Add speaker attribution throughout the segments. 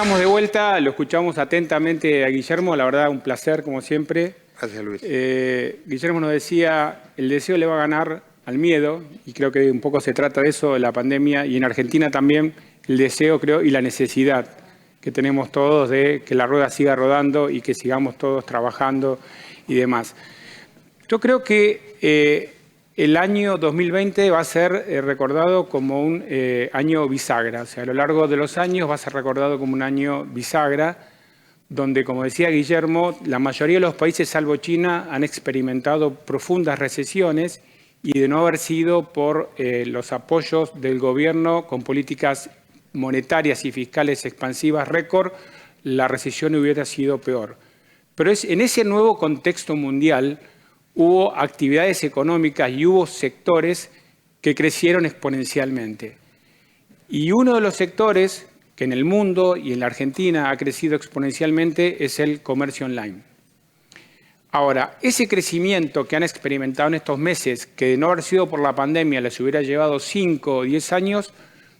Speaker 1: estamos de vuelta, lo escuchamos atentamente a Guillermo, la verdad un placer como siempre.
Speaker 2: Gracias, Luis.
Speaker 1: Guillermo nos decía, el deseo le va a ganar al miedo, y creo que un poco se trata de eso, de la pandemia, y en Argentina también el deseo, creo, y la necesidad que tenemos todos de que la rueda siga rodando y que sigamos todos trabajando y demás. Yo creo que el año 2020 va a ser recordado como un año bisagra. O sea, a lo largo de los años va a ser recordado como un año bisagra, donde, como decía Guillermo, la mayoría de los países, salvo China, han experimentado profundas recesiones y de no haber sido por los apoyos del gobierno con políticas monetarias y fiscales expansivas récord, la recesión hubiera sido peor. Pero en ese nuevo contexto mundial hubo actividades económicas y hubo sectores que crecieron exponencialmente. Y uno de los sectores que en el mundo y en la Argentina ha crecido exponencialmente es el comercio online. Ahora, ese crecimiento que han experimentado en estos meses, que de no haber sido por la pandemia les hubiera llevado 5 o 10 años,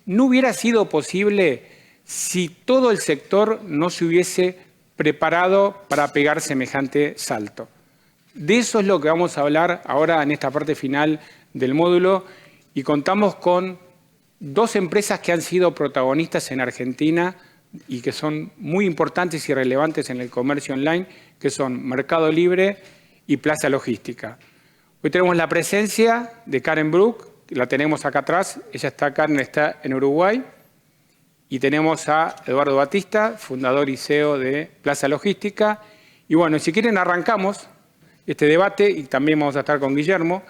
Speaker 1: no hubiera sido posible si todo el sector no se hubiese preparado para pegar semejante salto. De eso es lo que vamos a hablar ahora en esta parte final del módulo, y contamos con dos empresas que han sido protagonistas en Argentina y que son muy importantes y relevantes en el comercio online, que son Mercado Libre y Plaza Logística. Hoy tenemos la presencia de Karen Brook, la tenemos acá atrás, Karen está en Uruguay, y tenemos a Eduardo Batista, fundador y CEO de Plaza Logística. Y bueno, si quieren arrancamos este debate y también vamos a estar con Guillermo.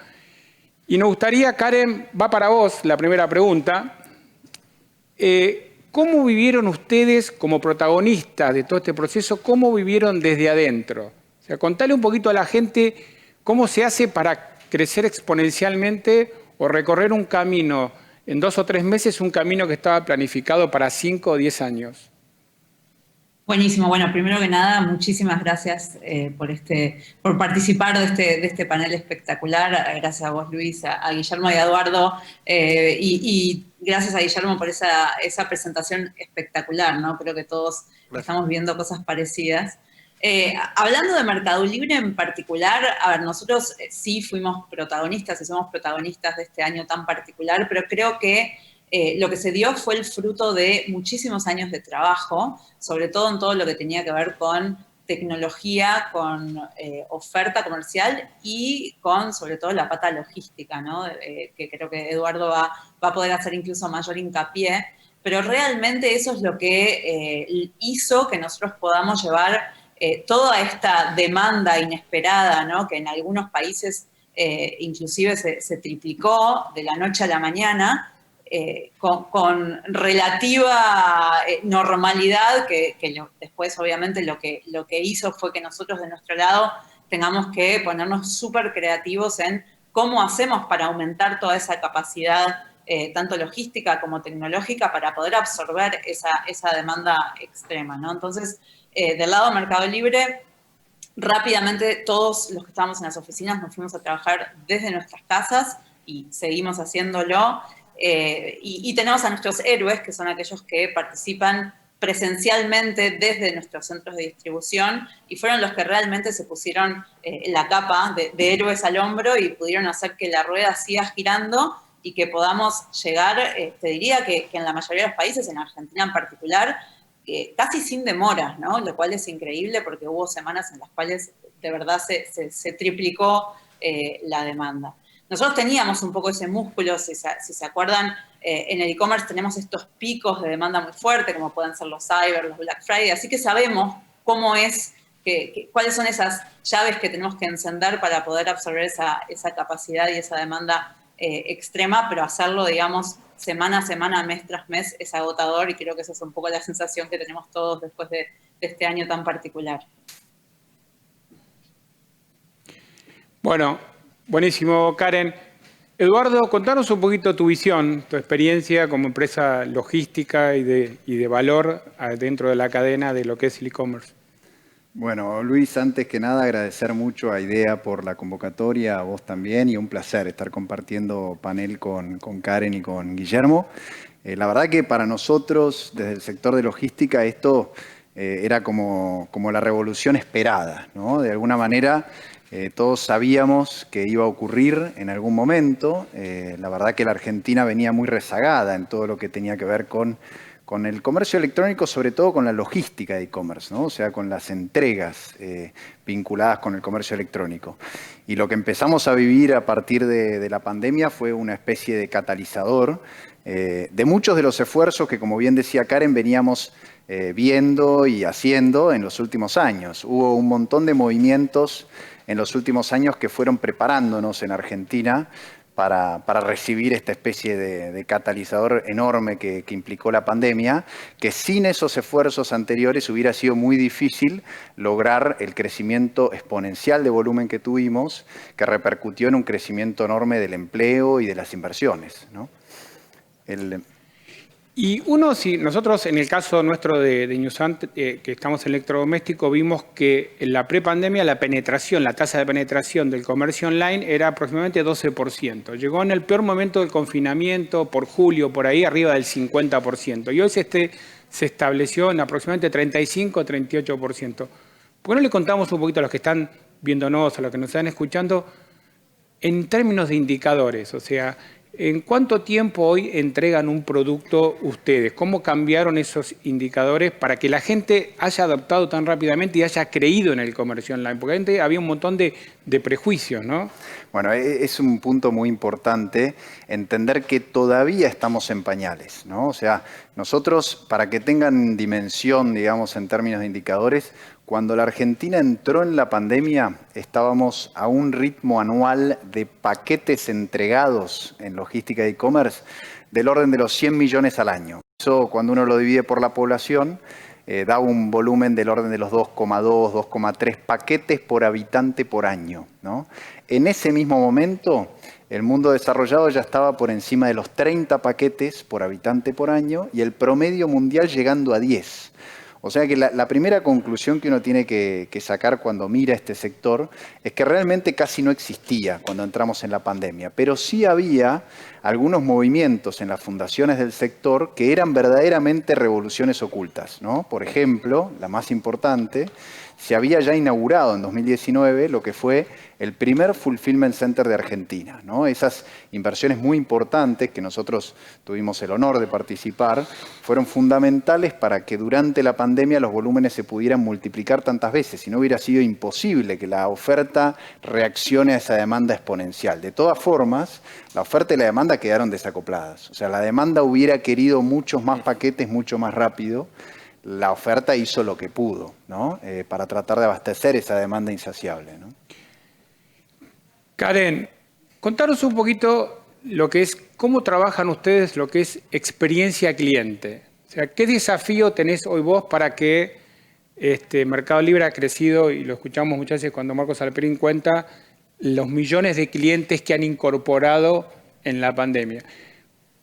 Speaker 1: Y nos gustaría, Karen, va para vos la primera pregunta. ¿Cómo vivieron ustedes como protagonistas de todo este proceso? ¿Cómo vivieron desde adentro? O sea, contale un poquito a la gente cómo se hace para crecer exponencialmente o recorrer un camino en 2 o 3 meses, un camino que estaba planificado para 5 o 10 años.
Speaker 3: Buenísimo. Bueno, primero que nada, muchísimas gracias por participar de este panel espectacular. Gracias a vos, Luis, a Guillermo y a Eduardo. Y gracias a Guillermo por esa presentación espectacular, ¿no? Creo que todos estamos viendo cosas parecidas. Hablando de Mercado Libre en particular, a ver, nosotros sí fuimos protagonistas y somos protagonistas de este año tan particular, pero creo que lo que se dio fue el fruto de muchísimos años de trabajo, sobre todo en todo lo que tenía que ver con tecnología, con oferta comercial y con, sobre todo, la pata logística, ¿no? Que creo que Eduardo va a poder hacer incluso mayor hincapié, pero realmente eso es lo que hizo que nosotros podamos llevar toda esta demanda inesperada, ¿no? Que en algunos países inclusive se triplicó de la noche a la mañana, con relativa normalidad, que después obviamente lo que hizo fue que nosotros de nuestro lado tengamos que ponernos súper creativos en cómo hacemos para aumentar toda esa capacidad, tanto logística como tecnológica, para poder absorber esa demanda extrema, ¿no? Entonces, del lado de Mercado Libre, rápidamente todos los que estábamos en las oficinas nos fuimos a trabajar desde nuestras casas y seguimos haciéndolo. Y tenemos a nuestros héroes, que son aquellos que participan presencialmente desde nuestros centros de distribución y fueron los que realmente se pusieron la capa de héroes al hombro y pudieron hacer que la rueda siga girando y que podamos llegar, te diría que en la mayoría de los países, en Argentina en particular, casi sin demoras, ¿no? Lo cual es increíble porque hubo semanas en las cuales de verdad se triplicó la demanda. Nosotros teníamos un poco ese músculo, si se acuerdan, en el e-commerce tenemos estos picos de demanda muy fuerte, como pueden ser los Cyber, los Black Friday, así que sabemos cómo es, cuáles son esas llaves que tenemos que encender para poder absorber esa capacidad y esa demanda extrema, pero hacerlo, digamos, semana a semana, mes tras mes, es agotador, y creo que esa es un poco la sensación que tenemos todos después de este año tan particular.
Speaker 1: Bueno, buenísimo, Karen. Eduardo, contanos un poquito tu visión, tu experiencia como empresa logística y de valor dentro de la cadena de lo que es el e-commerce.
Speaker 2: Bueno, Luis, antes que nada agradecer mucho a IDEA por la convocatoria, a vos también, y un placer estar compartiendo panel con Karen y con Guillermo. La verdad que para nosotros, desde el sector de logística, esto era como la revolución esperada, ¿no? De alguna manera, todos sabíamos que iba a ocurrir en algún momento. La verdad que la Argentina venía muy rezagada en todo lo que tenía que ver con el comercio electrónico, sobre todo con la logística de e-commerce, ¿no? O sea, con las entregas vinculadas con el comercio electrónico. Y lo que empezamos a vivir a partir de la pandemia fue una especie de catalizador de muchos de los esfuerzos que, como bien decía Karen, veníamos viendo y haciendo en los últimos años. Hubo un montón de movimientos en los últimos años que fueron preparándonos en Argentina para recibir esta especie de catalizador enorme que implicó la pandemia, que sin esos esfuerzos anteriores hubiera sido muy difícil lograr el crecimiento exponencial de volumen que tuvimos, que repercutió en un crecimiento enorme del empleo y de las inversiones, ¿no?
Speaker 1: Y si nosotros en el caso nuestro de Newsant, que estamos en electrodoméstico, vimos que en la prepandemia la tasa de penetración del comercio online era aproximadamente 12%. Llegó en el peor momento del confinamiento, por julio, por ahí, arriba del 50%. Y hoy se estableció en aproximadamente 35-38%. ¿Por qué no le contamos un poquito a los que están viéndonos, a los que nos están escuchando, en términos de indicadores? O sea, ¿en cuánto tiempo hoy entregan un producto ustedes? ¿Cómo cambiaron esos indicadores para que la gente haya adoptado tan rápidamente y haya creído en el comercio online? Porque antes había un montón de prejuicios, ¿no?
Speaker 2: Bueno, es un punto muy importante entender que todavía estamos en pañales, ¿no? O sea, nosotros, para que tengan dimensión, digamos, en términos de indicadores, cuando la Argentina entró en la pandemia, estábamos a un ritmo anual de paquetes entregados en logística de e-commerce del orden de los 100 millones al año. Eso, cuando uno lo divide por la población, da un volumen del orden de los 2,2, 2,3 paquetes por habitante por año, ¿no? En ese mismo momento, el mundo desarrollado ya estaba por encima de los 30 paquetes por habitante por año y el promedio mundial llegando a 10. O sea que la primera conclusión que uno tiene que sacar cuando mira este sector es que realmente casi no existía cuando entramos en la pandemia, pero sí había algunos movimientos en las fundaciones del sector que eran verdaderamente revoluciones ocultas, ¿no? Por ejemplo, la más importante, se había ya inaugurado en 2019 lo que fue el primer Fulfillment Center de Argentina, ¿no? Esas inversiones muy importantes que nosotros tuvimos el honor de participar fueron fundamentales para que durante la pandemia los volúmenes se pudieran multiplicar tantas veces. Si no, hubiera sido imposible que la oferta reaccione a esa demanda exponencial. De todas formas, la oferta y la demanda quedaron desacopladas. O sea, la demanda hubiera querido muchos más paquetes mucho más rápido. La oferta hizo lo que pudo, ¿no? Para tratar de abastecer esa demanda insaciable, ¿no?
Speaker 1: Karen, contanos un poquito lo que es, cómo trabajan ustedes lo que es experiencia cliente. O sea, ¿qué desafío tenés hoy vos para que Mercado Libre ha crecido, y lo escuchamos muchas veces cuando Marcos Alperín cuenta, los millones de clientes que han incorporado en la pandemia?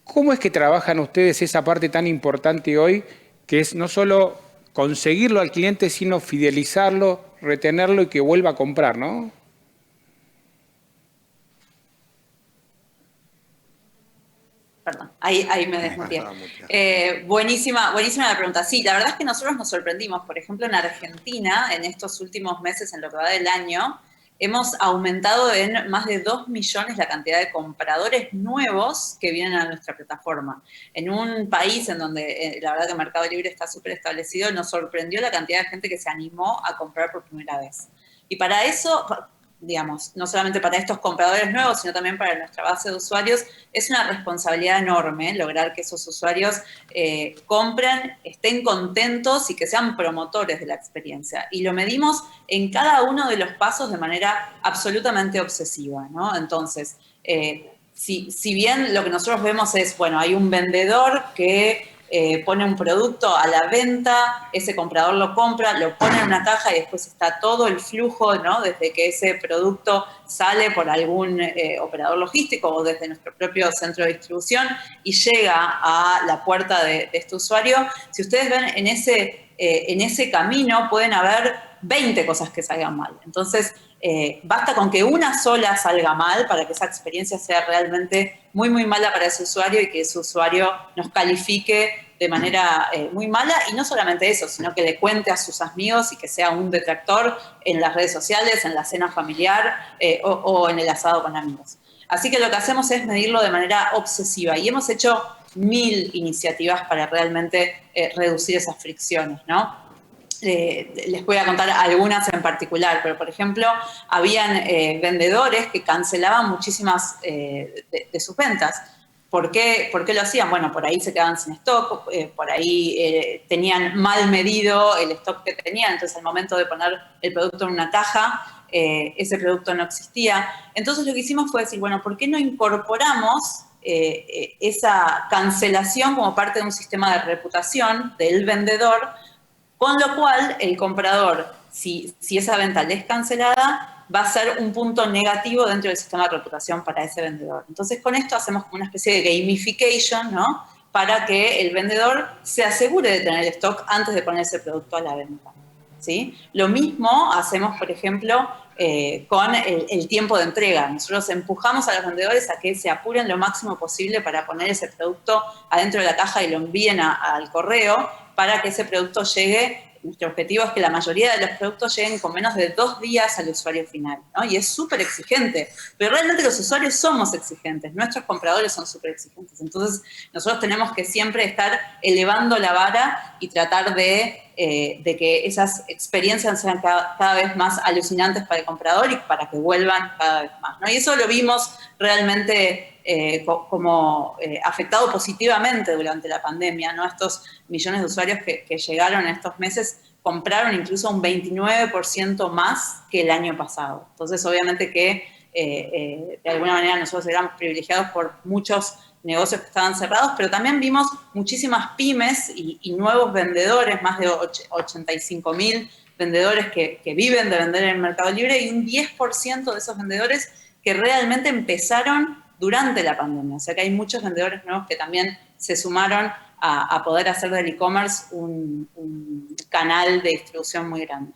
Speaker 1: ¿Cómo es que trabajan ustedes esa parte tan importante hoy, que es no solo conseguirlo al cliente, sino fidelizarlo, retenerlo y que vuelva a comprar, ¿no?
Speaker 3: Perdón, ahí me desmuteé. Buenísima la pregunta. Sí, la verdad es que nosotros nos sorprendimos. Por ejemplo, en Argentina, en estos últimos meses, en lo que va del año, hemos aumentado en más de 2 millones la cantidad de compradores nuevos que vienen a nuestra plataforma. En un país en donde la verdad que Mercado Libre está súper establecido, nos sorprendió la cantidad de gente que se animó a comprar por primera vez. Y para eso, digamos, no solamente para estos compradores nuevos, sino también para nuestra base de usuarios, es una responsabilidad enorme lograr que esos usuarios compren, estén contentos y que sean promotores de la experiencia. Y lo medimos en cada uno de los pasos de manera absolutamente obsesiva, ¿no? Entonces, si bien lo que nosotros vemos es, bueno, hay un vendedor que pone un producto a la venta, ese comprador lo compra, lo pone en una caja y después está todo el flujo, ¿no? Desde que ese producto sale por algún operador logístico o desde nuestro propio centro de distribución y llega a la puerta de este usuario. Si ustedes ven en ese camino pueden haber 20 cosas que salgan mal. Entonces, Basta con que una sola salga mal para que esa experiencia sea realmente muy, muy mala para ese usuario y que ese usuario nos califique de manera muy mala, y no solamente eso, sino que le cuente a sus amigos y que sea un detractor en las redes sociales, en la cena familiar o en el asado con amigos. Así que lo que hacemos es medirlo de manera obsesiva y hemos hecho 1000 iniciativas para realmente reducir esas fricciones, ¿no? Les voy a contar algunas en particular, pero por ejemplo, habían vendedores que cancelaban muchísimas de sus ventas. ¿Por qué lo hacían? Bueno, por ahí se quedaban sin stock, por ahí tenían mal medido el stock que tenían, entonces al momento de poner el producto en una caja, ese producto no existía. Entonces lo que hicimos fue decir, bueno, ¿por qué no incorporamos esa cancelación como parte de un sistema de reputación del vendedor? Con lo cual, el comprador, si esa venta le es cancelada, va a ser un punto negativo dentro del sistema de reputación para ese vendedor. Entonces, con esto hacemos como una especie de gamification, ¿no? Para que el vendedor se asegure de tener el stock antes de poner ese producto a la venta, ¿sí? Lo mismo hacemos, por ejemplo, con el tiempo de entrega. Nosotros empujamos a los vendedores a que se apuren lo máximo posible para poner ese producto adentro de la caja y lo envíen al correo para que ese producto llegue. Nuestro objetivo es que la mayoría de los productos lleguen con menos de 2 días al usuario final, ¿no? Y es súper exigente, pero realmente los usuarios somos exigentes, nuestros compradores son súper exigentes. Entonces, nosotros tenemos que siempre estar elevando la vara y tratar de que esas experiencias sean cada vez más alucinantes para el comprador y para que vuelvan cada vez más, ¿no? Y eso lo vimos realmente como afectado positivamente durante la pandemia, ¿no? Estos millones de usuarios que llegaron en estos meses compraron incluso un 29% más que el año pasado. Entonces, obviamente que de alguna manera nosotros éramos privilegiados por muchos negocios que estaban cerrados, pero también vimos muchísimas pymes y nuevos vendedores, más de 85.000 vendedores que viven de vender en el Mercado Libre, y un 10% de esos vendedores que realmente empezaron durante la pandemia. O sea que hay muchos vendedores nuevos que también se sumaron a poder hacer del e-commerce un canal de distribución muy grande.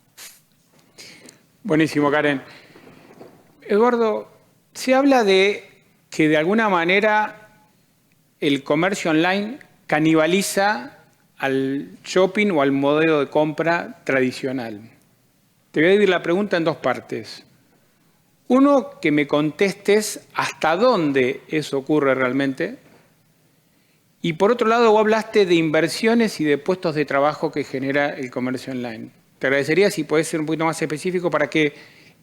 Speaker 1: Buenísimo, Karen. Eduardo, se habla de que de alguna manera el comercio online canibaliza al shopping o al modelo de compra tradicional. Te voy a dividir la pregunta en 2 partes. Uno, que me contestes hasta dónde eso ocurre realmente. Y por otro lado, vos hablaste de inversiones y de puestos de trabajo que genera el comercio online. Te agradecería si podés ser un poquito más específico para que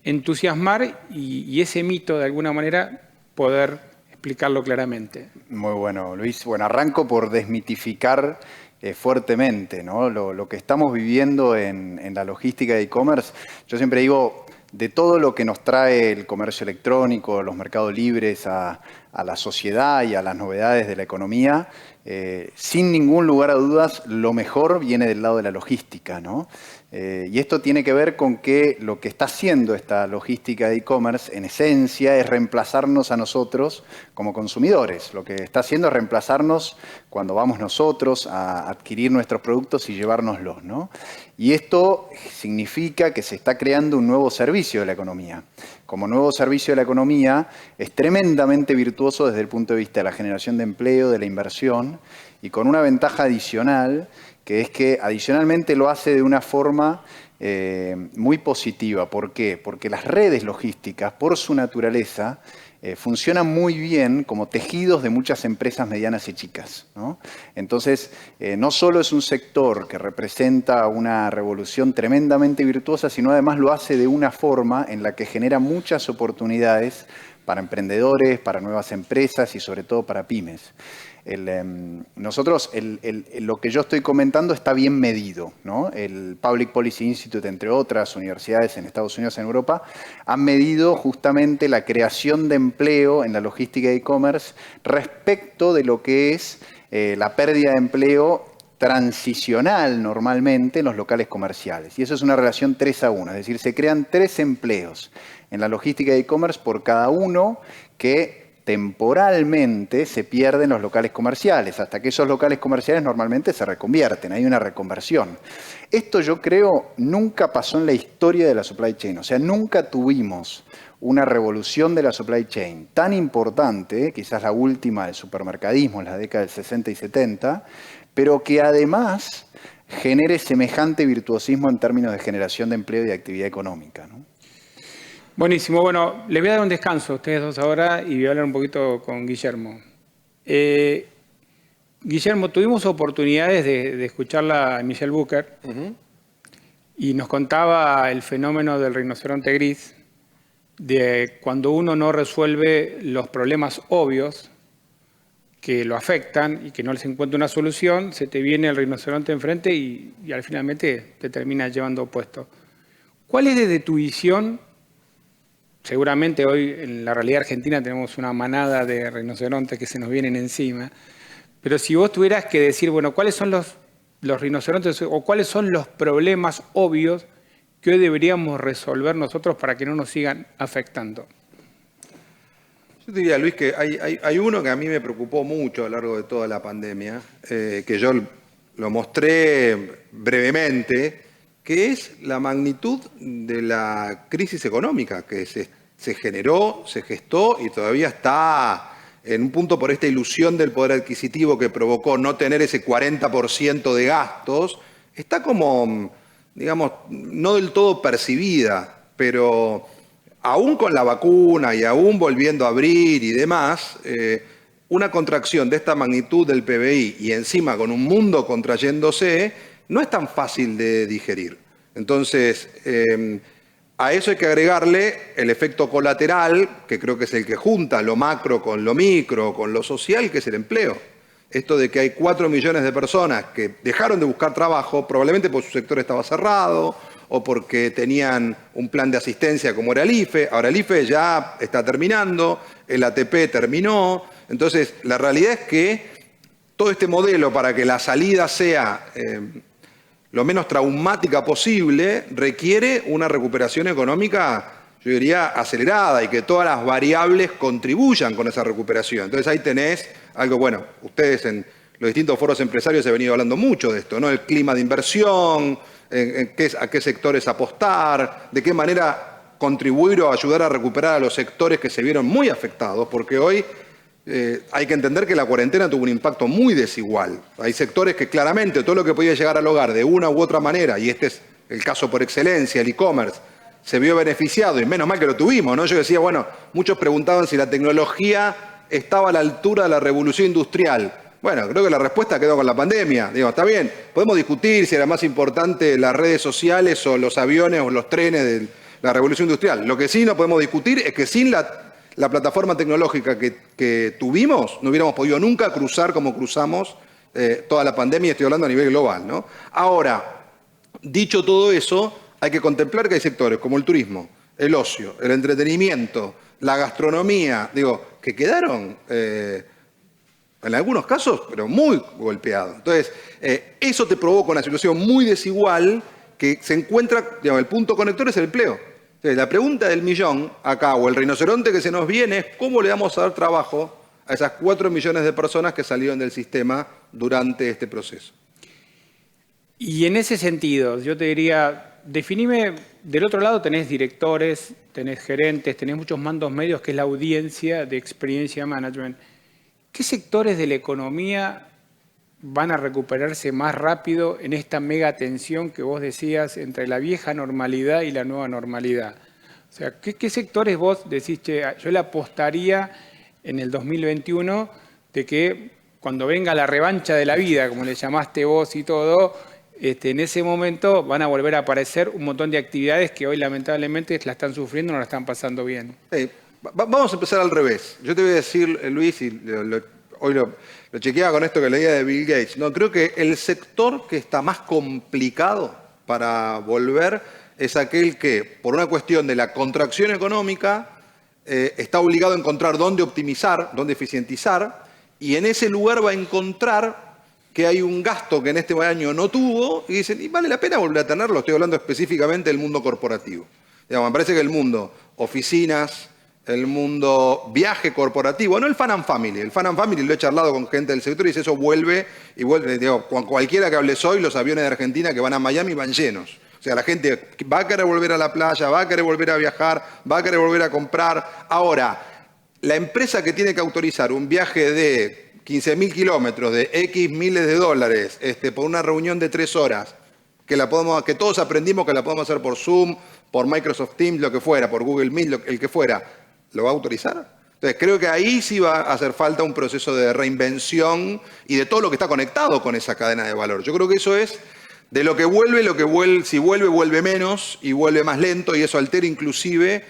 Speaker 1: entusiasmar y ese mito de alguna manera poder explicarlo claramente.
Speaker 2: Muy bueno, Luis. Bueno, arranco por desmitificar fuertemente, ¿no? Lo que estamos viviendo en la logística de e-commerce. Yo siempre digo, de todo lo que nos trae el comercio electrónico, los mercados libres a la sociedad y a las novedades de la economía, sin ningún lugar a dudas, lo mejor viene del lado de la logística, ¿no? Y esto tiene que ver con que lo que está haciendo esta logística de e-commerce, en esencia, es reemplazarnos a nosotros como consumidores. Lo que está haciendo es reemplazarnos cuando vamos nosotros a adquirir nuestros productos y llevárnoslos, ¿no? Y esto significa que se está creando un nuevo servicio de la economía. Como nuevo servicio de la economía, es tremendamente virtuoso desde el punto de vista de la generación de empleo, de la inversión, y con una ventaja adicional, que es que adicionalmente lo hace de una forma muy positiva. ¿Por qué? Porque las redes logísticas, por su naturaleza, funcionan muy bien como tejidos de muchas empresas medianas y chicas, ¿no? Entonces, no solo es un sector que representa una revolución tremendamente virtuosa, sino además lo hace de una forma en la que genera muchas oportunidades para emprendedores, para nuevas empresas y sobre todo para pymes. Nosotros, lo que yo estoy comentando está bien medido, ¿no? El Public Policy Institute, entre otras universidades en Estados Unidos y en Europa, han medido justamente la creación de empleo en la logística de e-commerce respecto de lo que es la pérdida de empleo transicional normalmente en los locales comerciales. Y eso es una relación 3-1, es decir, se crean 3 empleos en la logística de e-commerce por cada uno que temporalmente se pierden los locales comerciales, hasta que esos locales comerciales normalmente se reconvierten, hay una reconversión. Esto yo creo nunca pasó en la historia de la supply chain, o sea, nunca tuvimos una revolución de la supply chain tan importante, quizás la última del supermercadismo en la década del 60 y 70, pero que además genere semejante virtuosismo en términos de generación de empleo y de actividad económica, ¿no?
Speaker 1: Buenísimo. Bueno, les voy a dar un descanso a ustedes dos ahora y voy a hablar un poquito con Guillermo. Guillermo, tuvimos oportunidades de escucharla a Michelle Booker y nos contaba el fenómeno del rinoceronte gris, de cuando uno no resuelve los problemas obvios que lo afectan y que no les encuentra una solución, se te viene el rinoceronte enfrente y al finalmente te termina llevando puesto. ¿Cuál es desde tu visión? Seguramente hoy en la realidad argentina tenemos una manada de rinocerontes que se nos vienen encima, pero si vos tuvieras que decir, bueno, ¿cuáles son los rinocerontes o cuáles son los problemas obvios que hoy deberíamos resolver nosotros para que no nos sigan afectando?
Speaker 4: Yo te diría, Luis, que hay uno que a mí me preocupó mucho a lo largo de toda la pandemia, que yo lo mostré brevemente, que es la magnitud de la crisis económica que se generó, se gestó y todavía está en un punto por esta ilusión del poder adquisitivo que provocó no tener ese 40% de gastos, está como, digamos, no del todo percibida, pero aún con la vacuna y aún volviendo a abrir y demás, una contracción de esta magnitud del PBI y encima con un mundo contrayéndose, no es tan fácil de digerir. Entonces, a eso hay que agregarle el efecto colateral, que creo que es el que junta lo macro con lo micro, con lo social, que es el empleo. Esto de que hay 4 millones de personas que dejaron de buscar trabajo, probablemente porque su sector estaba cerrado o porque tenían un plan de asistencia como era el IFE. Ahora el IFE ya está terminando, el ATP terminó. Entonces, la realidad es que todo este modelo para que la salida sea lo menos traumática posible requiere una recuperación económica, yo diría, acelerada y que todas las variables contribuyan con esa recuperación. Entonces ahí tenés algo, bueno, ustedes en los distintos foros empresarios se han venido hablando mucho de esto, ¿no? El clima de inversión, a qué sectores apostar, de qué manera contribuir o ayudar a recuperar a los sectores que se vieron muy afectados, porque hoy hay que entender que la cuarentena tuvo un impacto muy desigual. Hay sectores que claramente todo lo que podía llegar al hogar de una u otra manera, y este es el caso por excelencia, el e-commerce, se vio beneficiado y menos mal que lo tuvimos, ¿no? Yo decía, bueno, muchos preguntaban si la tecnología estaba a la altura de la revolución industrial. Bueno, creo que la respuesta quedó con la pandemia. Digo, está bien, podemos discutir si era más importante las redes sociales o los aviones o los trenes de la revolución industrial. Lo que sí no podemos discutir es que sin la plataforma tecnológica que tuvimos, no hubiéramos podido nunca cruzar como cruzamos toda la pandemia, estoy hablando a nivel global, ¿no? Ahora, dicho todo eso, hay que contemplar que hay sectores como el turismo, el ocio, el entretenimiento, la gastronomía, digo, que quedaron en algunos casos, pero muy golpeados. Entonces, eso te provoca una situación muy desigual que se encuentra, digamos, el punto conector es el empleo. Entonces, la pregunta del millón acá, o el rinoceronte que se nos viene, es cómo le vamos a dar trabajo a esas 4 millones de personas que salieron del sistema durante este proceso.
Speaker 1: Y en ese sentido, yo te diría, definime, del otro lado tenés directores, tenés gerentes, tenés muchos mandos medios, que es la audiencia de experiencia management. ¿Qué sectores de la economía van a recuperarse más rápido en esta mega tensión que vos decías entre la vieja normalidad y la nueva normalidad? O sea, ¿qué sectores vos decís, che, yo le apostaría en el 2021 de que cuando venga la revancha de la vida, como le llamaste vos y todo, en ese momento van a volver a aparecer un montón de actividades que hoy lamentablemente la están sufriendo o no la están pasando bien?
Speaker 4: Vamos a empezar al revés. Yo te voy a decir, Luis, y hoy lo chequeaba con esto que leía de Bill Gates. No, creo que el sector que está más complicado para volver es aquel que, por una cuestión de la contracción económica, está obligado a encontrar dónde optimizar, dónde eficientizar, y en ese lugar va a encontrar que hay un gasto que en este año no tuvo, y dicen, ¿y vale la pena volver a tenerlo? Estoy hablando específicamente del mundo corporativo. Digamos, me parece que el mundo, oficinas, el mundo viaje corporativo, no el fan and family. El fan and family lo he charlado con gente del sector y dice eso vuelve y vuelve. Digo, cualquiera que hables hoy, los aviones de Argentina que van a Miami van llenos. O sea, la gente va a querer volver a la playa, va a querer volver a viajar, va a querer volver a comprar. Ahora, la empresa que tiene que autorizar un viaje de 15.000 kilómetros de X miles de dólares por una reunión de 3 horas, que todos aprendimos que la podemos hacer por Zoom, por Microsoft Teams, lo que fuera, por Google Meet, el que fuera, ¿lo va a autorizar? Entonces, creo que ahí sí va a hacer falta un proceso de reinvención y de todo lo que está conectado con esa cadena de valor. Yo creo que eso es de lo que vuelve, si vuelve, vuelve menos y vuelve más lento y eso altera inclusive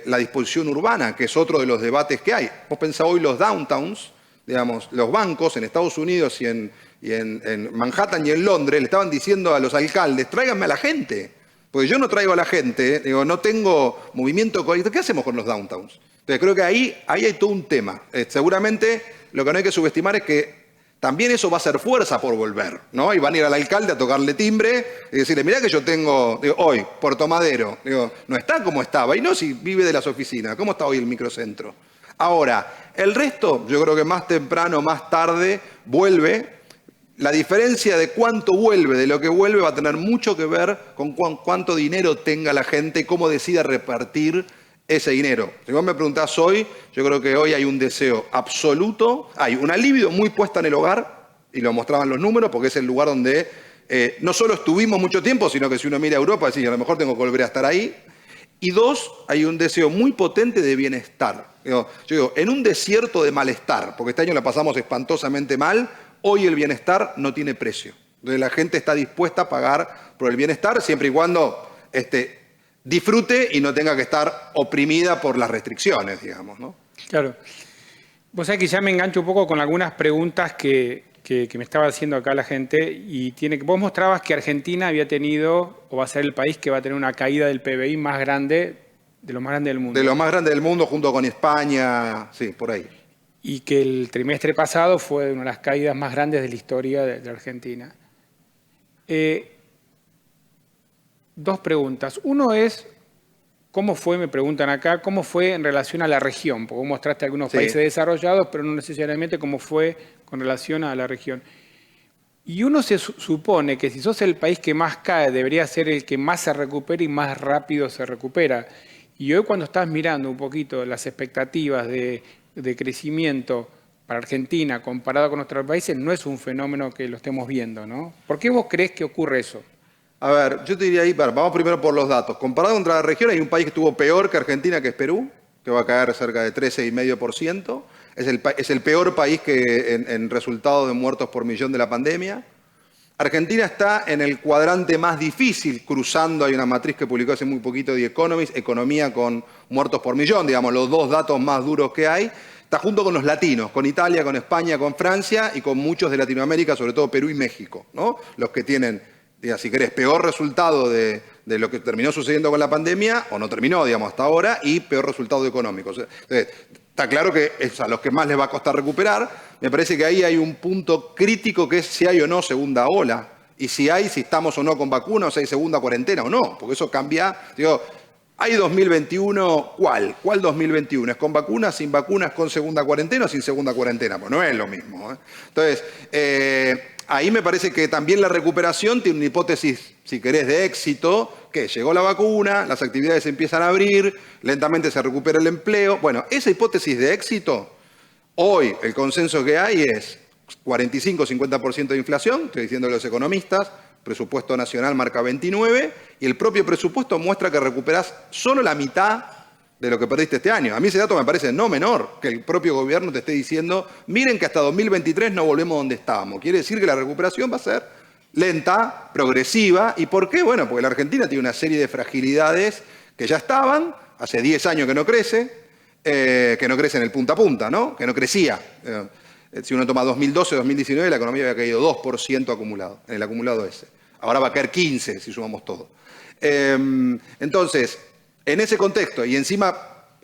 Speaker 4: la disposición urbana, que es otro de los debates que hay. Vos pensás hoy los downtowns, digamos, los bancos en Estados Unidos y en Manhattan y en Londres le estaban diciendo a los alcaldes, tráiganme a la gente. Porque yo no traigo a la gente, digo, no tengo movimiento. ¿Qué hacemos con los downtowns? Entonces creo que ahí hay todo un tema. Seguramente lo que no hay que subestimar es que también eso va a ser fuerza por volver, ¿no? Y van a ir al alcalde a tocarle timbre y decirle, mirá que yo tengo, hoy, Puerto Madero, no está como estaba. Y no si vive de las oficinas, ¿cómo está hoy el microcentro? Ahora, el resto, yo creo que más temprano, más tarde, vuelve. La diferencia de cuánto vuelve, de lo que vuelve, va a tener mucho que ver con cuánto dinero tenga la gente y cómo decida repartir ese dinero. Si vos me preguntás hoy, yo creo que hoy hay un deseo absoluto, hay una libido muy puesta en el hogar, y lo mostraban los números, porque es el lugar donde no solo estuvimos mucho tiempo, sino que si uno mira a Europa, decís, a lo mejor tengo que volver a estar ahí. Y 2, hay un deseo muy potente de bienestar. Yo digo, en un desierto de malestar, porque este año la pasamos espantosamente mal, hoy el bienestar no tiene precio. Entonces la gente está dispuesta a pagar por el bienestar siempre y cuando disfrute y no tenga que estar oprimida por las restricciones, digamos, ¿no?
Speaker 1: Claro. Vos sabés que ya me engancho un poco con algunas preguntas que me estaba haciendo acá la gente y vos mostrabas que Argentina había tenido, o va a ser el país que va a tener una caída del PBI más grande, de lo más grande del mundo.
Speaker 4: De lo más grande del mundo junto con España, sí, por ahí.
Speaker 1: Y que el trimestre pasado fue una de las caídas más grandes de la historia de Argentina. 2 preguntas. Uno es, ¿cómo fue, me preguntan acá, cómo fue en relación a la región? Porque vos mostraste algunos países desarrollados, pero no necesariamente cómo fue con relación a la región. Y uno se supone que si sos el país que más cae, debería ser el que más se recupera y más rápido se recupera. Y hoy cuando estás mirando un poquito las expectativas de crecimiento para Argentina comparado con otros países, no es un fenómeno que lo estemos viendo, ¿no? ¿Por qué vos crees que ocurre eso?
Speaker 4: A ver, yo te diría ahí, vamos primero por los datos. Comparado contra la región, hay un país que estuvo peor que Argentina, que es Perú, que va a caer cerca de 13,5%. Es el peor país que en resultados de muertos por millón de la pandemia. Argentina está en el cuadrante más difícil, cruzando, hay una matriz que publicó hace muy poquito The Economist, economía con muertos por millón, digamos, los 2 datos más duros que hay. Está junto con los latinos, con Italia, con España, con Francia y con muchos de Latinoamérica, sobre todo Perú y México, ¿no? Los que tienen, si querés, peor resultado de lo que terminó sucediendo con la pandemia, o no terminó, digamos, hasta ahora, y peor resultado económico. Entonces, está claro que es a los que más les va a costar recuperar. Me parece que ahí hay un punto crítico que es si hay o no segunda ola. Y si estamos o no con vacunas, o si hay segunda cuarentena o no. Porque eso cambia. Digo, hay 2021, ¿cuál? ¿Cuál 2021? ¿Es con vacunas, sin vacunas, con segunda cuarentena o sin segunda cuarentena? Pues no es lo mismo, ¿eh? Entonces, ahí me parece que también la recuperación tiene una hipótesis, si querés, de éxito, que llegó la vacuna, las actividades se empiezan a abrir, lentamente se recupera el empleo. Bueno, esa hipótesis de éxito, hoy el consenso que hay es 45-50% de inflación, estoy diciendo los economistas, presupuesto nacional marca 29, y el propio presupuesto muestra que recuperás solo la mitad de lo que perdiste este año. A mí ese dato me parece no menor, que el propio gobierno te esté diciendo, miren que hasta 2023 no volvemos donde estábamos. Quiere decir que la recuperación va a ser lenta, progresiva. ¿Y por qué? Bueno, porque la Argentina tiene una serie de fragilidades que ya estaban, hace 10 años que no crece en el punta a punta, ¿no? Que no crecía. Si uno toma 2012, 2019, la economía había caído 2% acumulado, en el acumulado ese. Ahora va a caer 15% si sumamos todo. Entonces, en ese contexto, y encima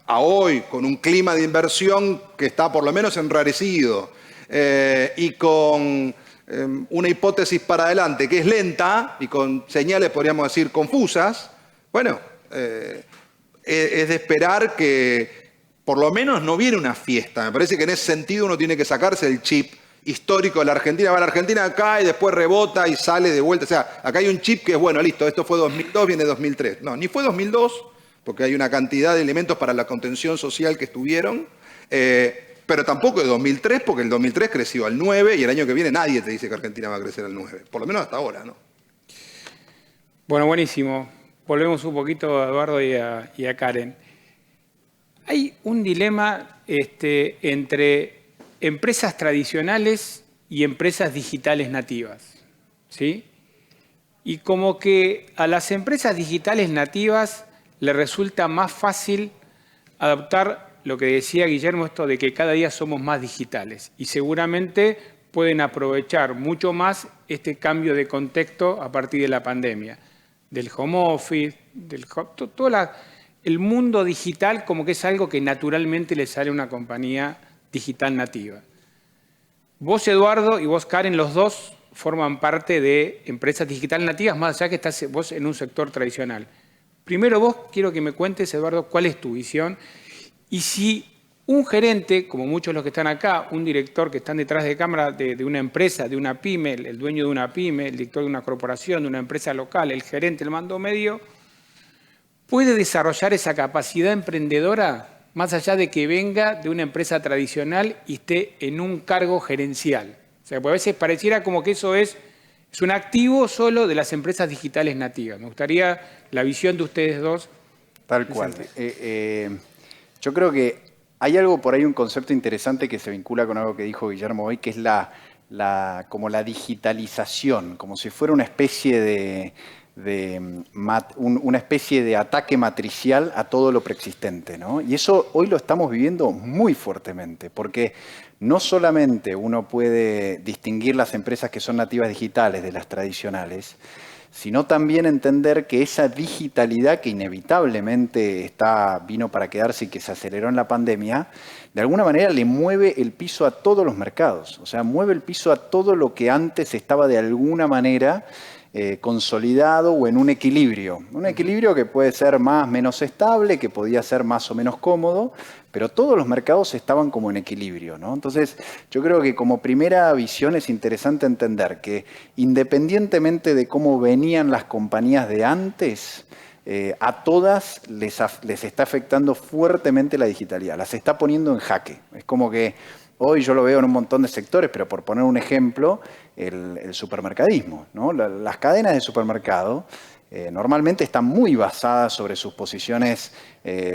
Speaker 4: a hoy, con un clima de inversión que está por lo menos enrarecido, y con una hipótesis para adelante que es lenta, y con señales, podríamos decir, confusas, bueno, es de esperar que por lo menos no viene una fiesta. Me parece que en ese sentido uno tiene que sacarse el chip histórico de la Argentina. Va a la Argentina acá y después rebota y sale de vuelta. O sea, acá hay un chip que es, bueno, listo, esto fue 2002, viene 2003. No, ni fue 2002, porque hay una cantidad de elementos para la contención social que estuvieron, pero tampoco de 2003, porque el 2003 creció al 9 y el año que viene nadie te dice que Argentina va a crecer al 9. Por lo menos hasta ahora, ¿no?
Speaker 1: Bueno, buenísimo. Volvemos un poquito a Eduardo y a Karen. Hay un dilema entre empresas tradicionales y empresas digitales nativas, ¿sí? Y como que a las empresas digitales nativas les resulta más fácil adoptar lo que decía Guillermo, esto de que cada día somos más digitales y seguramente pueden aprovechar mucho más este cambio de contexto a partir de la pandemia, del home office, todo el mundo digital como que es algo que naturalmente le sale a una compañía digital nativa. Vos, Eduardo, y vos, Karen, los dos forman parte de empresas digitales nativas, más allá que estás vos en un sector tradicional. Primero vos, quiero que me cuentes, Eduardo, cuál es tu visión y si un gerente, como muchos de los que están acá, un director que están detrás de cámara de una empresa, de una pyme, el dueño de una pyme, el director de una corporación, de una empresa local, el gerente, el mando medio, puede desarrollar esa capacidad emprendedora más allá de que venga de una empresa tradicional y esté en un cargo gerencial. O sea, porque a veces pareciera como que eso es un activo solo de las empresas digitales nativas. Me gustaría la visión de ustedes dos.
Speaker 2: Tal cual. Yo creo que hay algo por ahí, un concepto interesante que se vincula con algo que dijo Guillermo hoy, que es como la digitalización, como si fuera una especie una especie de ataque matricial a todo lo preexistente, ¿no? Y eso hoy lo estamos viviendo muy fuertemente, porque no solamente uno puede distinguir las empresas que son nativas digitales de las tradicionales, sino también entender que esa digitalidad que inevitablemente vino para quedarse y que se aceleró en la pandemia, de alguna manera le mueve el piso a todos los mercados. O sea, mueve el piso a todo lo que antes estaba de alguna manera consolidado o en un equilibrio. Un equilibrio que puede ser más o menos estable, que podía ser más o menos cómodo, pero todos los mercados estaban como en equilibrio, ¿no? Entonces, yo creo que como primera visión es interesante entender que independientemente de cómo venían las compañías de antes, a todas les está afectando fuertemente la digitalidad, las está poniendo en jaque. Es como que hoy yo lo veo en un montón de sectores, pero por poner un ejemplo, el supermercadismo, ¿no? Las cadenas de supermercado normalmente están muy basadas sobre sus posiciones,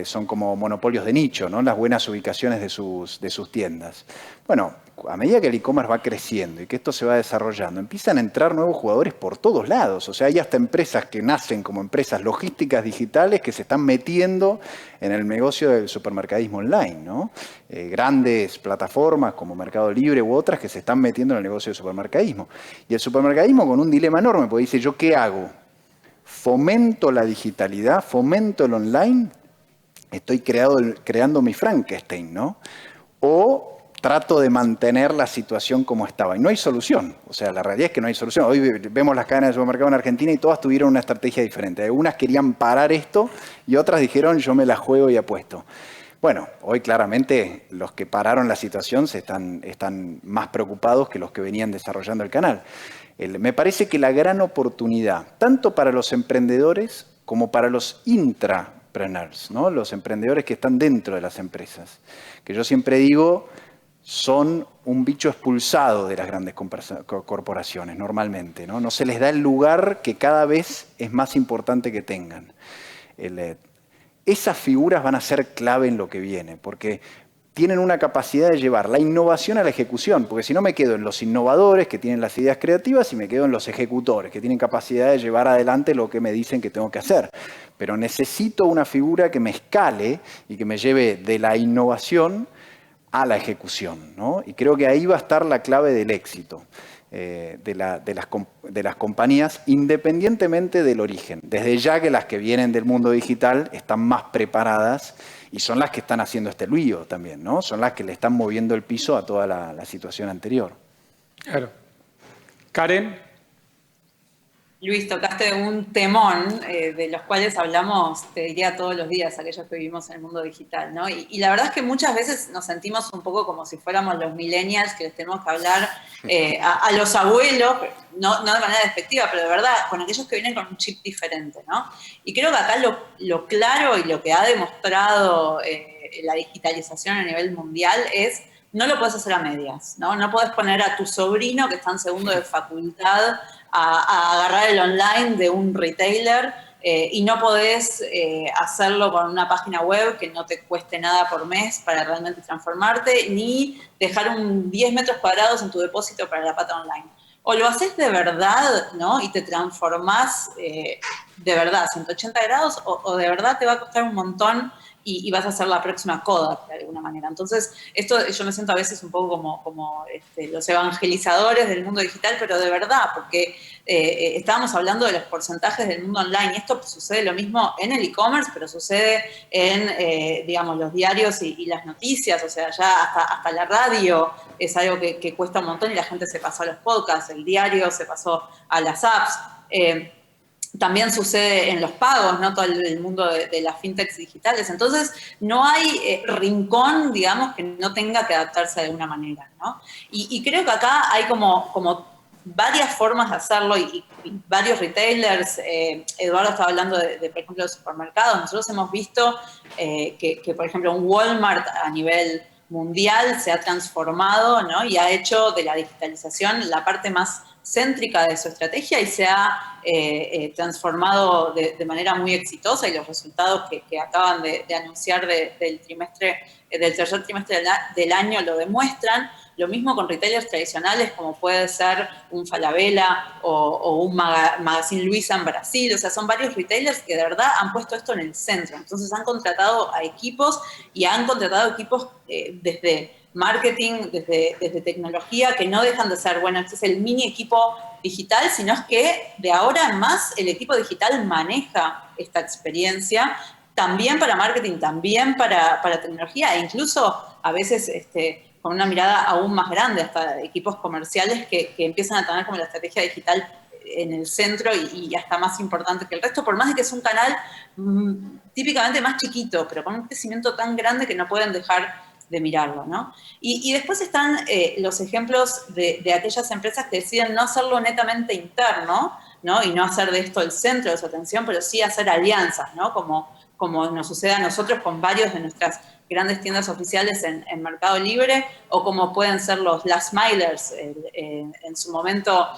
Speaker 2: son como monopolios de nicho, ¿no? Las buenas ubicaciones de sus tiendas. Bueno, a medida que el e-commerce va creciendo y que esto se va desarrollando, empiezan a entrar nuevos jugadores por todos lados. O sea, hay hasta empresas que nacen como empresas logísticas digitales que se están metiendo en el negocio del supermercadismo online, ¿no? Grandes plataformas como Mercado Libre u otras que se están metiendo en el negocio del supermercadismo. Y el supermercadismo con un dilema enorme, porque dice, ¿yo qué hago? ¿Fomento la digitalidad? ¿Fomento el online? Estoy creando mi Frankenstein, ¿no? O trato de mantener la situación como estaba. Y no hay solución. O sea, la realidad es que no hay solución. Hoy vemos las cadenas de supermercado en Argentina y todas tuvieron una estrategia diferente. Algunas querían parar esto y otras dijeron, yo me la juego y apuesto. Bueno, hoy claramente los que pararon la situación están más preocupados que los que venían desarrollando el canal. Me parece que la gran oportunidad, tanto para los emprendedores como para los intrapreneurs, ¿no? Los emprendedores que están dentro de las empresas, que yo siempre digo, son un bicho expulsado de las grandes corporaciones normalmente, ¿no? No se les da el lugar que cada vez es más importante que tengan. Esas figuras van a ser clave en lo que viene, porque tienen una capacidad de llevar la innovación a la ejecución, porque si no me quedo en los innovadores que tienen las ideas creativas y me quedo en los ejecutores que tienen capacidad de llevar adelante lo que me dicen que tengo que hacer. Pero necesito una figura que me escale y que me lleve de la innovación a la ejecución, ¿no? Y creo que ahí va a estar la clave del éxito de las compañías, independientemente del origen. Desde ya que las que vienen del mundo digital están más preparadas y son las que están haciendo este lío también, ¿no? Son las que le están moviendo el piso a toda la situación anterior.
Speaker 1: Claro. Karen.
Speaker 3: Luis, tocaste un temón de los cuales hablamos, te diría, todos los días, aquellos que vivimos en el mundo digital, ¿no? Y la verdad es que muchas veces nos sentimos un poco como si fuéramos los millennials que les tenemos que hablar a los abuelos, no de manera despectiva, pero de verdad, con aquellos que vienen con un chip diferente, ¿no? Y creo que acá lo claro y lo que ha demostrado la digitalización a nivel mundial es no lo puedes hacer a medias, ¿no? No puedes poner a tu sobrino que está en segundo de facultad a agarrar el online de un retailer y no podés hacerlo con una página web que no te cueste nada por mes para realmente transformarte, ni dejar 10 metros cuadrados en tu depósito para la pata online. O lo haces de verdad, ¿no? Y te transformás de verdad 180 grados, o de verdad te va a costar un montón y vas a ser la próxima Kodak de alguna manera. Entonces, esto yo me siento a veces un poco como los evangelizadores del mundo digital, pero de verdad, porque estábamos hablando de los porcentajes del mundo online, y esto sucede lo mismo en el e-commerce, pero sucede en, digamos, los diarios y las noticias, o sea, ya hasta la radio es algo que cuesta un montón y la gente se pasó a los podcasts, el diario se pasó a las apps. También sucede en los pagos, ¿no? Todo el mundo de las fintechs digitales. Entonces, no hay rincón, digamos, que no tenga que adaptarse de alguna manera, ¿no? Y creo que acá hay como varias formas de hacerlo y varios retailers. Eduardo estaba hablando por ejemplo, de supermercados. Nosotros hemos visto que, por ejemplo, un Walmart a nivel mundial se ha transformado, ¿no? Y ha hecho de la digitalización la parte más céntrica de su estrategia y se ha transformado de manera muy exitosa, y los resultados que acaban de anunciar del tercer trimestre del año lo demuestran. Lo mismo con retailers tradicionales como puede ser un Falabella o un Magazine Luiza en Brasil. O sea, son varios retailers que de verdad han puesto esto en el centro. Entonces han contratado a equipos y han contratado equipos desde marketing, desde tecnología, que no dejan de ser, bueno, este es el mini equipo digital, sino es que de ahora en más el equipo digital maneja esta experiencia, también para marketing, también para tecnología, e incluso a veces con una mirada aún más grande, hasta equipos comerciales que empiezan a tener como la estrategia digital en el centro y hasta más importante que el resto, por más de que es un canal típicamente más chiquito, pero con un crecimiento tan grande que no pueden dejar de mirarlo, ¿no? Y después están los ejemplos de aquellas empresas que deciden no hacerlo netamente interno, ¿no? Y no hacer de esto el centro de su atención, pero sí hacer alianzas, ¿no? Como nos sucede a nosotros con varios de nuestras grandes tiendas oficiales en Mercado Libre, o como pueden ser los last milers. En su momento,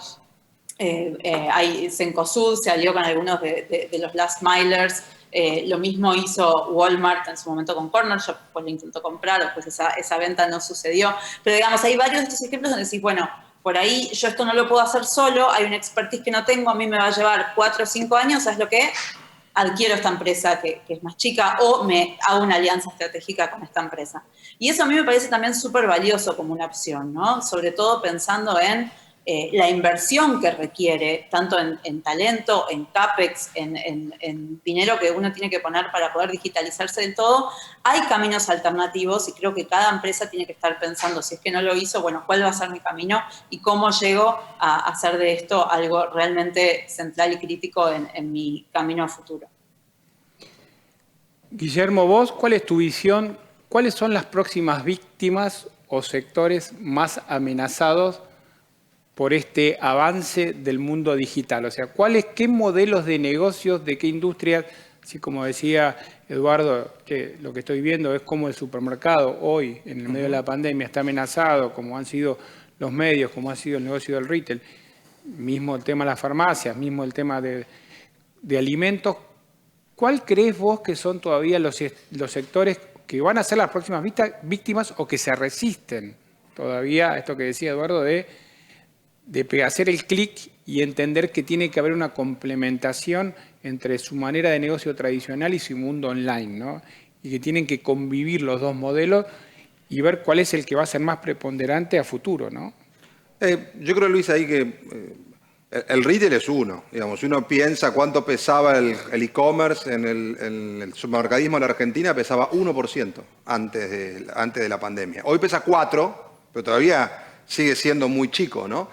Speaker 3: Cencosud se alió con algunos de los last milers. Lo mismo hizo Walmart en su momento con Corner Shop, pues lo intentó comprar, después esa venta no sucedió. Pero digamos, hay varios de estos ejemplos donde decís, bueno, por ahí yo esto no lo puedo hacer solo, hay una expertise que no tengo, a mí me va a llevar 4 o 5 años, ¿sabes lo que? Adquiero esta empresa que es más chica, o me hago una alianza estratégica con esta empresa. Y eso a mí me parece también súper valioso como una opción, ¿no? Sobre todo pensando en la inversión que requiere, tanto en talento, en CAPEX, en dinero que uno tiene que poner para poder digitalizarse del todo. Hay caminos alternativos y creo que cada empresa tiene que estar pensando, si es que no lo hizo, bueno, ¿cuál va a ser mi camino y cómo llego a hacer de esto algo realmente central y crítico en mi camino a futuro?
Speaker 1: Guillermo, vos, ¿cuál es tu visión? ¿Cuáles son las próximas víctimas o sectores más amenazados por este avance del mundo digital? O sea, ¿qué modelos de negocios, de qué industrias? Así como decía Eduardo, que lo que estoy viendo es cómo el supermercado hoy, en el medio de la pandemia, está amenazado, como han sido los medios, como ha sido el negocio del retail, mismo el tema de las farmacias, mismo el tema de alimentos. ¿Cuál crees vos que son todavía los sectores que van a ser las próximas víctimas o que se resisten todavía a esto que decía Eduardo de hacer el clic y entender que tiene que haber una complementación entre su manera de negocio tradicional y su mundo online, ¿no? Y que tienen que convivir los dos modelos y ver cuál es el que va a ser más preponderante a futuro, ¿no?
Speaker 4: Yo creo, Luis, ahí que el retail es uno. Digamos, si uno piensa cuánto pesaba el e-commerce en el supermercadismo en la Argentina, pesaba 1% antes de la pandemia. Hoy pesa 4%, pero todavía sigue siendo muy chico, ¿no?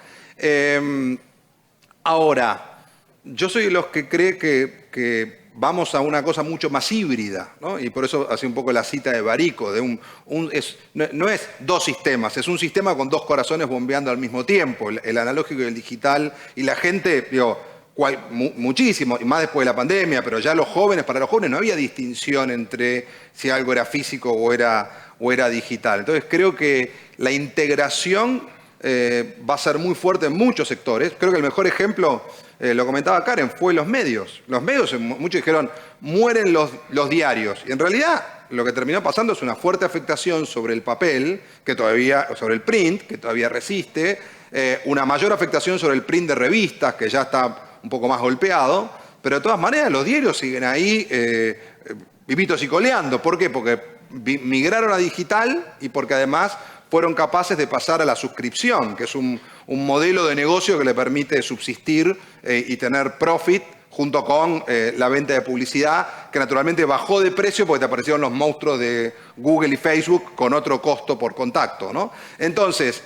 Speaker 4: Ahora, Yo soy de los que cree que vamos a una cosa mucho más híbrida, ¿no? Y por eso hace un poco la cita de Barico, de no es dos sistemas, es un sistema con dos corazones bombeando al mismo tiempo, el analógico y el digital, y la gente, digo, muchísimo, y más después de la pandemia, pero ya para los jóvenes no había distinción entre si algo era físico o era digital. Entonces creo que la integración va a ser muy fuerte en muchos sectores. Creo que el mejor ejemplo, lo comentaba Karen, fue los medios. Los medios, muchos dijeron, mueren los diarios. Y en realidad lo que terminó pasando es una fuerte afectación sobre el papel, sobre el print, que todavía resiste, una mayor afectación sobre el print de revistas, que ya está un poco más golpeado, pero de todas maneras los diarios siguen ahí vivitos y coleando. ¿Por qué? Porque migraron a digital y porque además fueron capaces de pasar a la suscripción, que es un modelo de negocio que le permite subsistir y tener profit junto con la venta de publicidad, que naturalmente bajó de precio porque te aparecieron los monstruos de Google y Facebook con otro costo por contacto, ¿no? Entonces,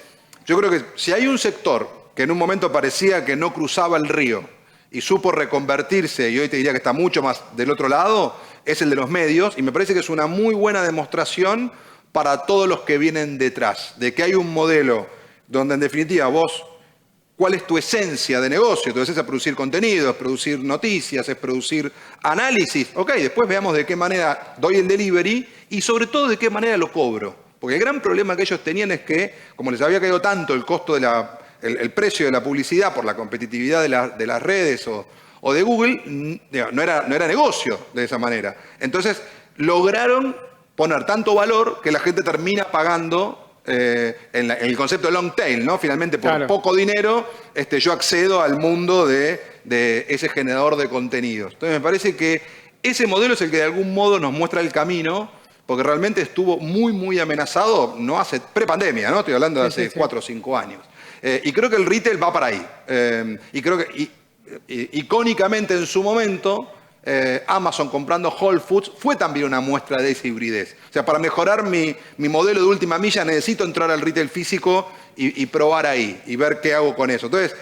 Speaker 4: yo creo que si hay un sector que en un momento parecía que no cruzaba el río y supo reconvertirse, y hoy te diría que está mucho más del otro lado, es el de los medios, y me parece que es una muy buena demostración para todos los que vienen detrás, de que hay un modelo donde en definitiva vos, ¿cuál es tu esencia de negocio? Tu esencia es producir contenido, es producir noticias, es producir análisis. Ok, después veamos de qué manera doy el delivery y sobre todo de qué manera lo cobro. Porque el gran problema que ellos tenían es que, como les había caído tanto el costo el precio de la publicidad por la competitividad de las redes o de Google, no era negocio de esa manera. Entonces lograron poner tanto valor que la gente termina pagando en el concepto de long tail, ¿no? Finalmente, por poco dinero, yo accedo al mundo de ese generador de contenidos. Entonces me parece que ese modelo es el que de algún modo nos muestra el camino, porque realmente estuvo muy, muy amenazado, no hace pre-pandemia, ¿no? Estoy hablando de hace 4 o 5 años. Y creo que el retail va para ahí. Y creo que icónicamente en su momento, Amazon comprando Whole Foods fue también una muestra de esa hibridez. O sea, para mejorar mi modelo de última milla necesito entrar al retail físico y probar ahí y ver qué hago con eso. Entonces,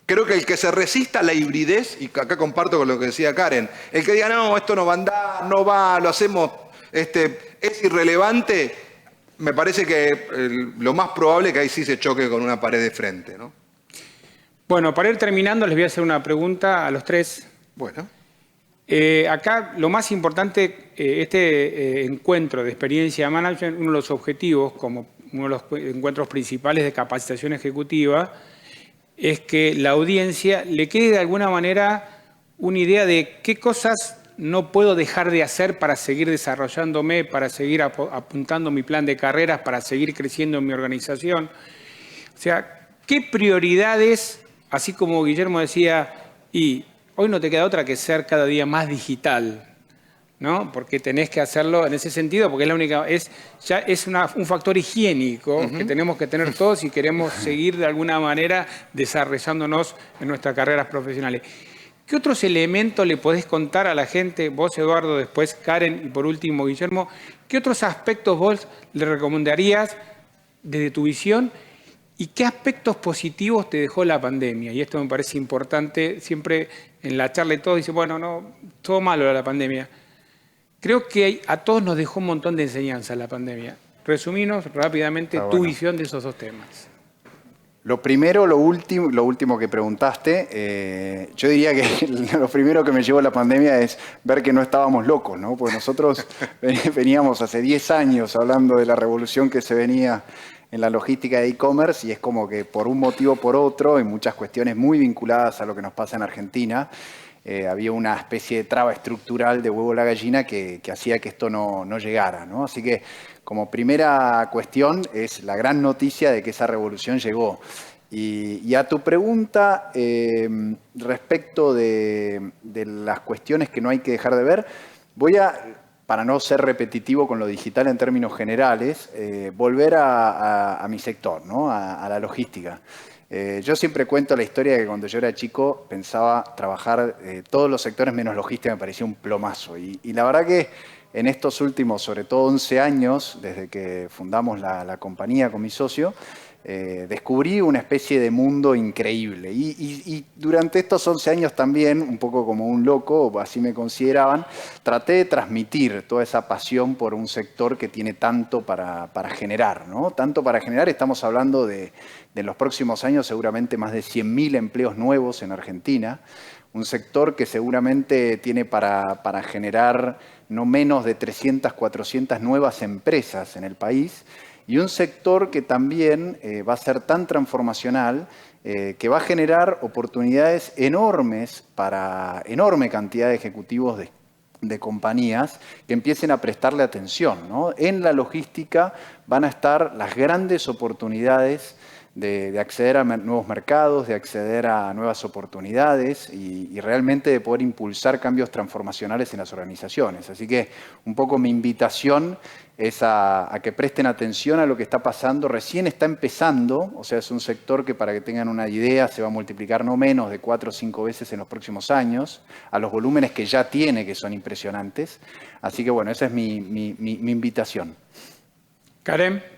Speaker 4: creo que el que se resista a la hibridez, y acá comparto con lo que decía Karen, el que diga, no, esto no va a andar, no va, lo hacemos, es irrelevante, me parece que lo más probable es que ahí sí se choque con una pared de frente, ¿no?
Speaker 1: Bueno, para ir terminando, les voy a hacer una pregunta a los tres.
Speaker 4: Bueno.
Speaker 1: Acá lo más importante, encuentro de experiencia de management, uno de los objetivos, como uno de los encuentros principales de capacitación ejecutiva, es que la audiencia le quede de alguna manera una idea de qué cosas no puedo dejar de hacer para seguir desarrollándome, para seguir apuntando mi plan de carreras, para seguir creciendo en mi organización. O sea, ¿qué prioridades, así como Guillermo decía, y hoy no te queda otra que ser cada día más digital, ¿no? Porque tenés que hacerlo en ese sentido, porque es la única, ya es un factor higiénico que tenemos que tener todos si queremos seguir de alguna manera desarrollándonos en nuestras carreras profesionales. ¿Qué otros elementos le podés contar a la gente, vos Eduardo, después Karen y por último Guillermo, qué otros aspectos vos le recomendarías desde tu visión y qué aspectos positivos te dejó la pandemia? Y esto me parece importante, siempre en la charla y todo dice, bueno, no, todo malo la pandemia. Creo que a todos nos dejó un montón de enseñanza la pandemia. Resumimos rápidamente tu visión de esos dos temas.
Speaker 2: Lo primero, lo último que preguntaste, yo diría que lo primero que me llevó la pandemia es ver que no estábamos locos, ¿no? Porque nosotros veníamos hace 10 años hablando de la revolución que se venía en la logística de e-commerce y es como que por un motivo o por otro, y muchas cuestiones muy vinculadas a lo que nos pasa en Argentina, había una especie de traba estructural de huevo a la gallina que hacía que esto no llegara, ¿no? Así que como primera cuestión es la gran noticia de que esa revolución llegó. Y a tu pregunta respecto de las cuestiones que no hay que dejar de ver, para no ser repetitivo con lo digital en términos generales, volver a mi sector, ¿no? A la logística. Yo siempre cuento la historia de que cuando yo era chico pensaba trabajar todos los sectores menos logística, me parecía un plomazo. Y la verdad que en estos últimos, sobre todo 11 años, desde que fundamos la compañía con mi socio, descubrí una especie de mundo increíble. Y durante estos 11 años también, un poco como un loco, así me consideraban, traté de transmitir toda esa pasión por un sector que tiene tanto para generar, ¿no? Tanto para generar, estamos hablando de en los próximos años seguramente más de 100.000 empleos nuevos en Argentina, un sector que seguramente tiene para generar no menos de 300, 400 nuevas empresas en el país, y un sector que también va a ser tan transformacional que va a generar oportunidades enormes para enorme cantidad de ejecutivos de compañías que empiecen a prestarle atención, ¿no? En la logística van a estar las grandes oportunidades de acceder a nuevos mercados, de acceder a nuevas oportunidades y realmente de poder impulsar cambios transformacionales en las organizaciones. Así que un poco mi invitación es a que presten atención a lo que está pasando. Recién está empezando, o sea, es un sector que, para que tengan una idea, se va a multiplicar no menos de 4 o 5 veces en los próximos años, a los volúmenes que ya tiene, que son impresionantes. Así que bueno, esa es mi invitación.
Speaker 1: Karen.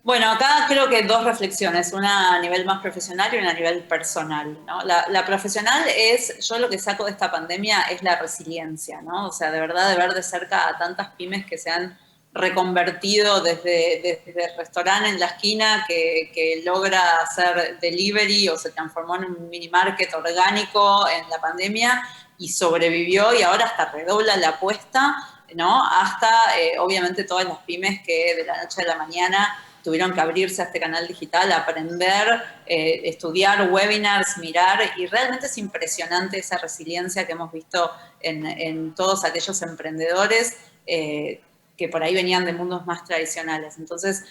Speaker 3: Bueno, acá creo que dos reflexiones, una a nivel más profesional y una a nivel personal, ¿no? La profesional es, yo lo que saco de esta pandemia es la resiliencia, ¿no? O sea, de verdad de ver de cerca a tantas pymes que se han reconvertido desde el restaurante en la esquina que logra hacer delivery o se transformó en un mini market orgánico en la pandemia y sobrevivió y ahora hasta redobla la apuesta, ¿no? Hasta, obviamente, todas las pymes que de la noche a la mañana tuvieron que abrirse a este canal digital, aprender, estudiar webinars, mirar, y realmente es impresionante esa resiliencia que hemos visto en todos aquellos emprendedores que por ahí venían de mundos más tradicionales. Entonces,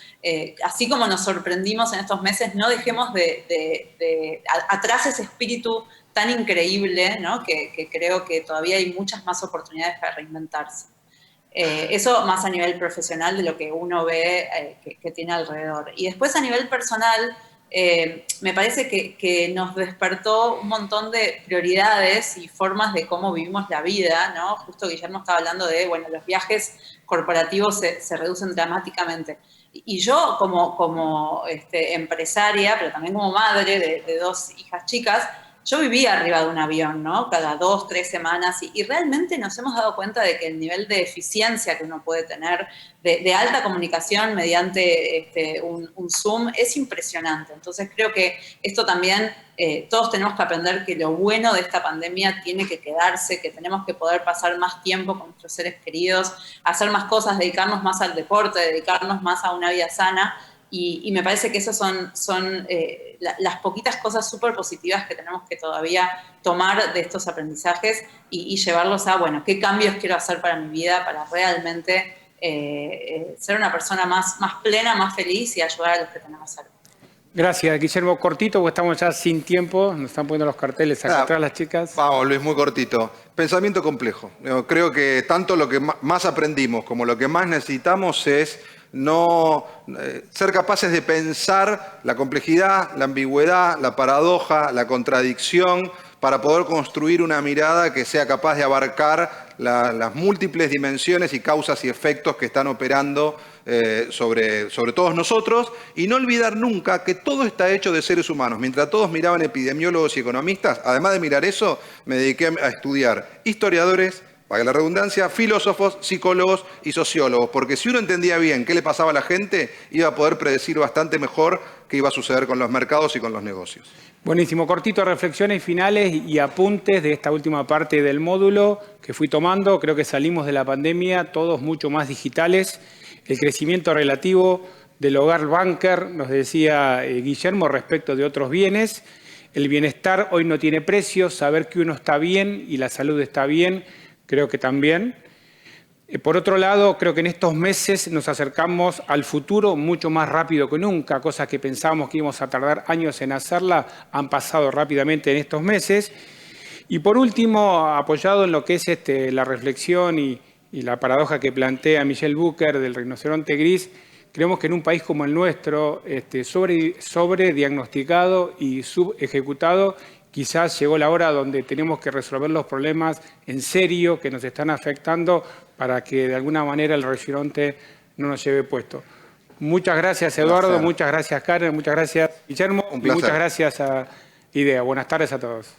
Speaker 3: así como nos sorprendimos en estos meses, no dejemos atrás ese espíritu tan increíble, ¿no? que creo que todavía hay muchas más oportunidades para reinventarse. Eso más a nivel profesional de lo que uno ve que tiene alrededor. Y después a nivel personal, me parece que nos despertó un montón de prioridades y formas de cómo vivimos la vida, ¿no? Justo Guillermo estaba hablando de, bueno, los viajes corporativos se reducen dramáticamente. Y yo como empresaria, pero también como madre de 2 hijas chicas, yo vivía arriba de un avión, ¿no? Cada 2, 3 semanas y realmente nos hemos dado cuenta de que el nivel de eficiencia que uno puede tener, de alta comunicación mediante un Zoom, es impresionante. Entonces creo que esto también, todos tenemos que aprender que lo bueno de esta pandemia tiene que quedarse, que tenemos que poder pasar más tiempo con nuestros seres queridos, hacer más cosas, dedicarnos más al deporte, dedicarnos más a una vida sana. Y me parece que esas son las poquitas cosas súper positivas que tenemos que todavía tomar de estos aprendizajes y llevarlos a, bueno, qué cambios quiero hacer para mi vida para realmente ser una persona más plena, más feliz y ayudar a los que tenemos cerca.
Speaker 1: Gracias, Guillermo. Cortito, porque estamos ya sin tiempo. Nos están poniendo los carteles acá atrás las chicas.
Speaker 4: Vamos, Luis, muy cortito. Pensamiento complejo. Creo que tanto lo que más aprendimos como lo que más necesitamos es no ser capaces de pensar la complejidad, la ambigüedad, la paradoja, la contradicción, para poder construir una mirada que sea capaz de abarcar las múltiples dimensiones y causas y efectos que están operando sobre todos nosotros, y no olvidar nunca que todo está hecho de seres humanos. Mientras todos miraban epidemiólogos y economistas, además de mirar eso, me dediqué a estudiar historiadores, para la redundancia, filósofos, psicólogos y sociólogos, porque si uno entendía bien qué le pasaba a la gente, iba a poder predecir bastante mejor qué iba a suceder con los mercados y con los negocios.
Speaker 1: Buenísimo, cortito, reflexiones finales y apuntes de esta última parte del módulo que fui tomando. Creo que salimos de la pandemia todos mucho más digitales. El crecimiento relativo del hogar banker, nos decía Guillermo, respecto de otros bienes. El bienestar hoy no tiene precio, saber que uno está bien y la salud está bien, creo que también. Por otro lado, creo que en estos meses nos acercamos al futuro mucho más rápido que nunca. Cosas que pensábamos que íbamos a tardar años en hacerla han pasado rápidamente en estos meses. Y por último, apoyado en lo que es la reflexión y la paradoja que plantea Michel Booker del rinoceronte gris, creemos que en un país como el nuestro, sobrediagnosticado y subejecutado, quizás llegó la hora donde tenemos que resolver los problemas en serio que nos están afectando para que de alguna manera el rinoceronte no nos lleve puesto. Muchas gracias, Eduardo.
Speaker 4: placer.
Speaker 1: Muchas gracias, Karen. Muchas gracias, Guillermo.
Speaker 4: Un
Speaker 1: Y
Speaker 4: placer.
Speaker 1: muchas gracias a IDEA. Buenas tardes a todos.